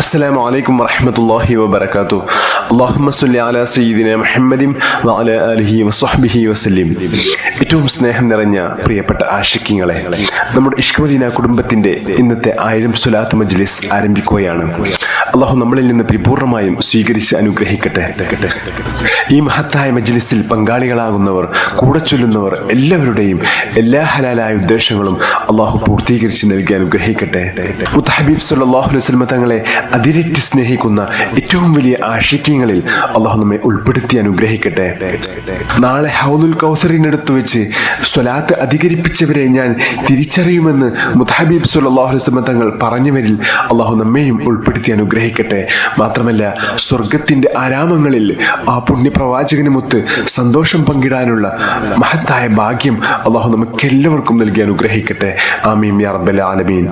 അസ്സലാമു അലൈക്കും വറഹ്മത്തുള്ളാഹി വബറകാതുഹു. അല്ലാഹുമ്മ സ്വല്ലി അലാ സയ്യിദിനാ മുഹമ്മദിൻ വഅലാ ആലിഹി വസ്വഹ്ബിഹി വസല്ലം. ഏറ്റവും സ്നേഹം നിറഞ്ഞ പ്രിയപ്പെട്ട ആശിഖീങ്ങളെ, നമ്മുടെ ഇഷ്ക് മദീന കുടുംബത്തിന്റെ ഇന്നത്തെ 1000 സ്വലാത്ത് മജ്ലിസ് ആരംഭിക്കുകയാണ്. അല്ലാഹു നമ്മളിൽ നിന്ന് പരിപൂർണമായും സ്വീകരിച്ച് അനുഗ്രഹിക്കട്ടെ. ഈ മഹത്തായ മജ്ലിസിൽ പങ്കാളികളാകുന്നവർ, കൂടെ ചൊല്ലുന്നവർ എല്ലാവരുടെയും എല്ലാ ഹലാലായ ഉദ്ദേശങ്ങളും അല്ലാഹു പൂർത്തീകരിച്ച് നൽകി അനുഗ്രഹിക്കട്ടെ. മുത്ത് ഹബീബ് സല്ലല്ലാഹു അലൈഹി വസല്ലം തങ്ങളെ അതിരറ്റ് സ്നേഹിക്കുന്ന ഏറ്റവും വലിയ ആശിഖീങ്ങളിൽ അല്ലാഹു നമ്മെ ഉൾപ്പെടുത്തി അനുഗ്രഹിക്കട്ടെ. നാളെ ഹൗദുൽ കൗസറിനടുത്ത് വെച്ച് സ്വലാത്ത് അധികരിപ്പിച്ചവരെ ഞാൻ തിരിച്ചറിയുമെന്ന് മുത്ത് ഹബീബ് സല്ലല്ലാഹു അലൈഹി വസല്ലം തങ്ങൾ പറഞ്ഞവരിൽ അല്ലാഹു നമ്മെയും ഉൾപ്പെടുത്തി അനുഗ്രഹിക്കട്ടെ. മാത്രമല്ല, സ്വർഗത്തിന്റെ ആരാമങ്ങളിൽ ആ പുണ്യപ്രവാചകനുമൊത്ത് സന്തോഷം പങ്കിടാനുള്ള മഹത്തായ ഭാഗ്യം അല്ലാഹു നമുക്കെല്ലാവർക്കും നൽകി അനുഗ്രഹിക്കട്ടെ. ആമീൻ യാ റബ്ബൽ ആലമീൻ.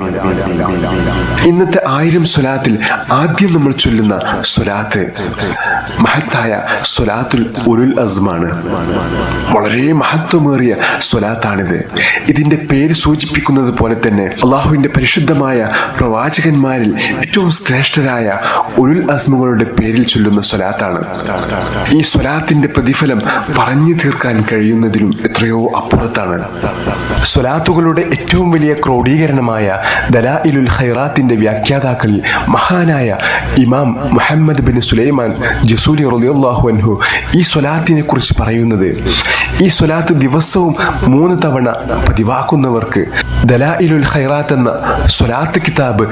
ഇന്നത്തെ 1000 സ്വലാത്തിൽ ആദ്യം നമ്മൾ ചൊല്ലുന്ന സ്വലാത്ത് മഹത്തായ സ്വലാത്തുൽ ഉലുൽ അസ്മാണ്. വളരെ മഹത്വമേറിയ സ്വലാത്താണിത്. ഇതിന്റെ പേര് സൂചിപ്പിക്കുന്നത് പോലെ തന്നെ അള്ളാഹുവിന്റെ പരിശുദ്ധമായ പ്രവാചകന്മാരിൽ ഏറ്റവും ശ്രേഷ്ഠരായ ഉലുൽ അസ്മുകളുടെ പേരിൽ ചൊല്ലുന്ന സ്വലാത്താണ്. ഈ സ്വലാത്തിന്റെ പ്രതിഫലം പറഞ്ഞു തീർക്കാൻ കഴിയുന്നതിലും എത്രയോ അപ്പുറത്താണ്. സ്വലാത്തുകളുടെ ഏറ്റവും വലിയ ക്രോഡീകരണമായ ദലായിലുൽ ഖൈറാത്തിന്റെ വ്യാഖ്യാതാക്കളിൽ മഹാനായ ഇമാം മുഹമ്മദ് ബിൻ സുലൈമാൻ ജസൂലി റളിയല്ലാഹു അൻഹു ഈ സ്വലാത്തിനെ കുറിച്ച് പറയുന്നത്, ഈ സ്വലാത്ത് ദിവസവും 3 തവണ പതിവാക്കുന്നവർക്ക് ദലായിലുൽ ഖൈറാത്ത് എന്ന സ്വലാത്ത് കിതാബ്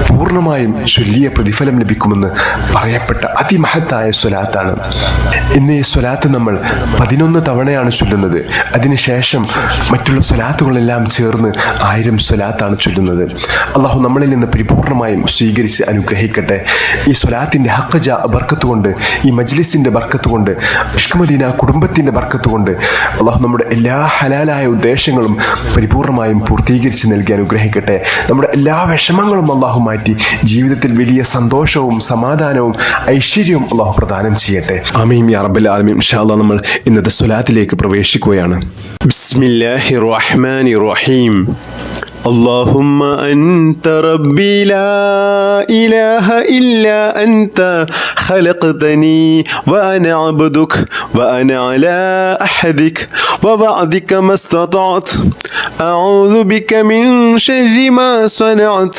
പൂർണ്ണമായും ചൊല്ലിയ പ്രതിഫലം ലഭിക്കുമെന്ന് പറയപ്പെട്ട അതിമഹത്തായ സ്വലാത്താണ്. ഇന്ന് ഈ സ്വലാത്ത് നമ്മൾ 11 തവണയാണ് ചൊല്ലുന്നത്. അതിനുശേഷം മറ്റുള്ള സ്വലാത്തുകളെല്ലാം ചേർന്ന് 1000 സ്വലാത്താണ് ചൊല്ലുന്നത്. അള്ളാഹു നമ്മളിൽ നിന്ന് പരിപൂർണമായും സ്വീകരിച്ച് അനുഗ്രഹിക്കട്ടെ. ഈ സ്വലാത്തിന്റെ ഹഖ്ജ ബർക്കത്ത് കൊണ്ട്, ഈ മജ്ലിസിന്റെ ബർക്കത്ത് കൊണ്ട്, ഇഷ്ക് മദീന കുടുംബത്തിന്റെ ബർക്കത്ത് കൊണ്ട് അള്ളാഹു നമ്മുടെ എല്ലാ ഹലാലായ ഉദ്ദേശങ്ങളും പരിപൂർണമായും പൂർത്തീകരിച്ച് നൽകി അനുഗ്രഹിക്കട്ടെ. നമ്മുടെ എല്ലാ വിഷമങ്ങളും അള്ളാഹു മാറ്റി ജീവിതത്തിൽ വലിയ സന്തോഷവും സമാധാനവും ഐശ്വര്യവും അള്ളാഹു പ്രദാനം ചെയ്യട്ടെ. ആമീൻ യാ റബ്ബൽ ആലമീൻ. ഇൻഷാ അല്ലാഹ് നമ്മൾ ഇന്നത്തെ സ്വലാത്തിലേക്ക് പ്രവേശിക്കുകയാണ്. ബിസ്മില്ലാഹിർ റഹ്മാനിർ റഹീം. اللهم أنت ربي لا إله إلا أنت خلقتني وأنا عبدك وأنا على أحدك ووعدك ما استطعت أعوذ بك من شر ما صنعت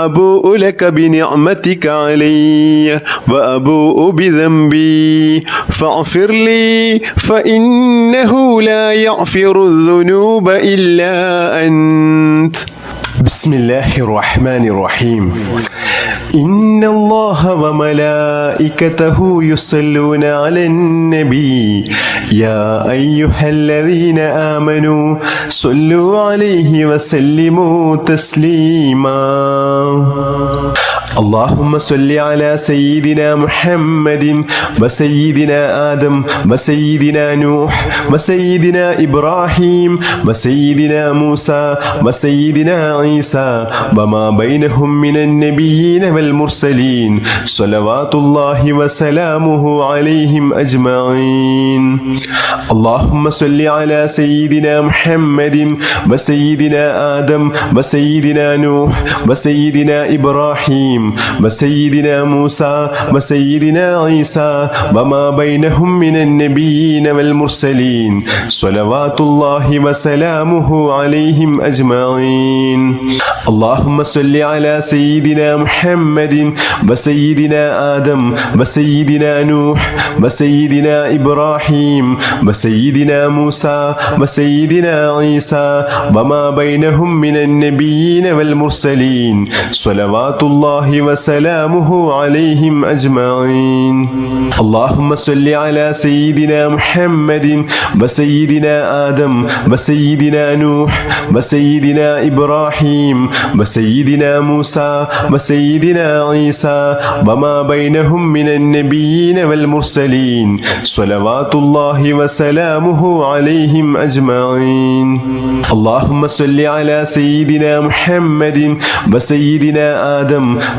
أبوء لك بنعمتك علي وأبوء بذنبي فاغفر لي فإنه لا يغفر الذنوب إلا أنت. بسم الله الرحمن الرحيم. إن الله وملائكته يصلون على النبي يا أيها الذين آمنوا صلوا عليه وسلموا تسليما. اللهم صل على سيدنا محمد وسيدنا آدم وسيدنا نوح وسيدنا إبراهيم وسيدنا موسى وسيدنا عيسى وما بينهم من النبيين والمرسلين صلوات الله وسلامه عليهم أجمعين. اللهم صل على سيدنا محمد وسيدنا آدم وسيدنا نوح وسيدنا إبراهيم وسيدنا موسى وسيدنا عيسى وما بينهم من النبيين والمرسلين صلوات الله وسلامه عليهم أجمعين. اللهم صل على سيدنا محمد وسيدنا آدم وسيدنا نوح وسيدنا إبراهيم وسيدنا موسى وسيدنا عيسى وما بينهم من النبيين والمرسلين صلوات الله وسلامه عليهم أجمعين. اللهم صل على سيدنا محمد وسيدنا آدم وسيدنا نوح وسيدنا إبراهيم وسيدنا موسى وسيدنا عيسى وما بينهم من النبيين والمرسلين صلوات الله وسلامه عليهم أجمعين. اللهم صل على سيدنا محمد وسيدنا آدم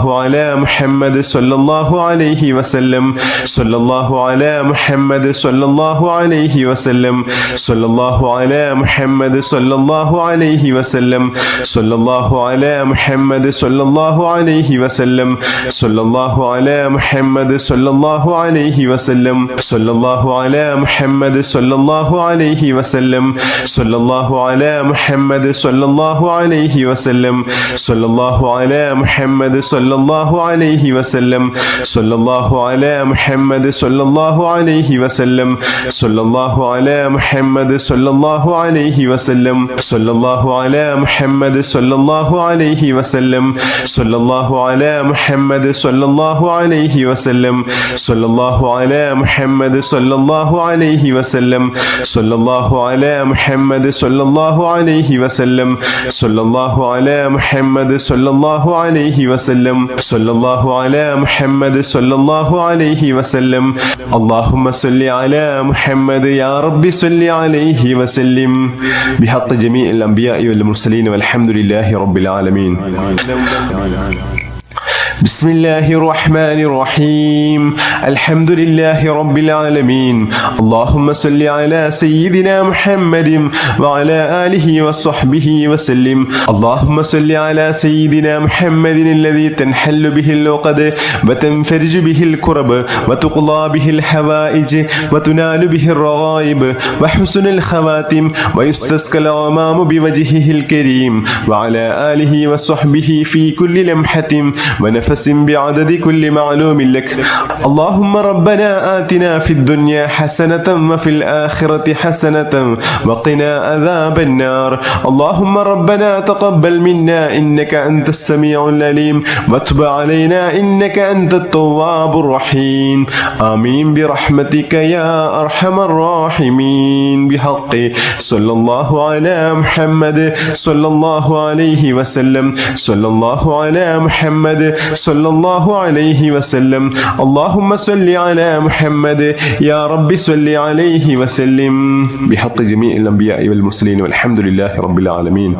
الله على محمد صلى الله عليه وسلم صلى الله على محمد صلى الله عليه وسلم صلى الله على محمد صلى الله عليه وسلم صلى الله على محمد صلى الله عليه وسلم صلى الله على محمد صلى الله عليه وسلم صلى الله على محمد صلى الله عليه وسلم صلى الله على محمد صلى الله عليه وسلم صلى الله على محمد صلى الله عليه وسلم صلى الله على محمد صلى الله عليه وسلم صلى الله على محمد صلى الله عليه وسلم صلى الله على محمد صلى الله عليه وسلم صلى الله على محمد صلى الله عليه وسلم صلى الله على محمد صلى الله عليه وسلم صلى الله على محمد صلى الله عليه وسلم صلى الله على محمد صلى الله عليه وسلم صلى الله على محمد صلى الله عليه وسلم اللهم صل على محمد يا رب صل عليه وسلم بحق جميع الأنبياء والمرسلين والحمد لله رب العالمين. بسم الله الرحمن الرحيم الحمد لله رب العالمين اللهم صل على سيدنا محمد وعلى آله وصحبه وسلم اللهم صل على سيدنا محمد الذي تنحل به العقد وتنفرج به الكرب وتقضى به الحوائج وتنال به الرغائب وحسن الخواتم ويستسقى الغمام بوجهه الكريم وعلى آله وصحبه في كل لمحة ونفس بعدد كل معلوم لك اللهم ربنا آتنا في الدنيا حسنة وفي الآخرة حسنة وقنا عذاب النار اللهم ربنا تقبل منا إنك أنت السميع العليم وتب علينا إنك أنت التواب الرحيم آمين برحمتك يا أرحم الراحمين بحق صلى الله على محمد صلى الله عليه وسلم صلى الله على محمد صلى الله عليه وسلم اللهم صل على محمد يا رب صل عليه وسلم بحق جميع الأنبياء والمرسلين والحمد لله رب العالمين.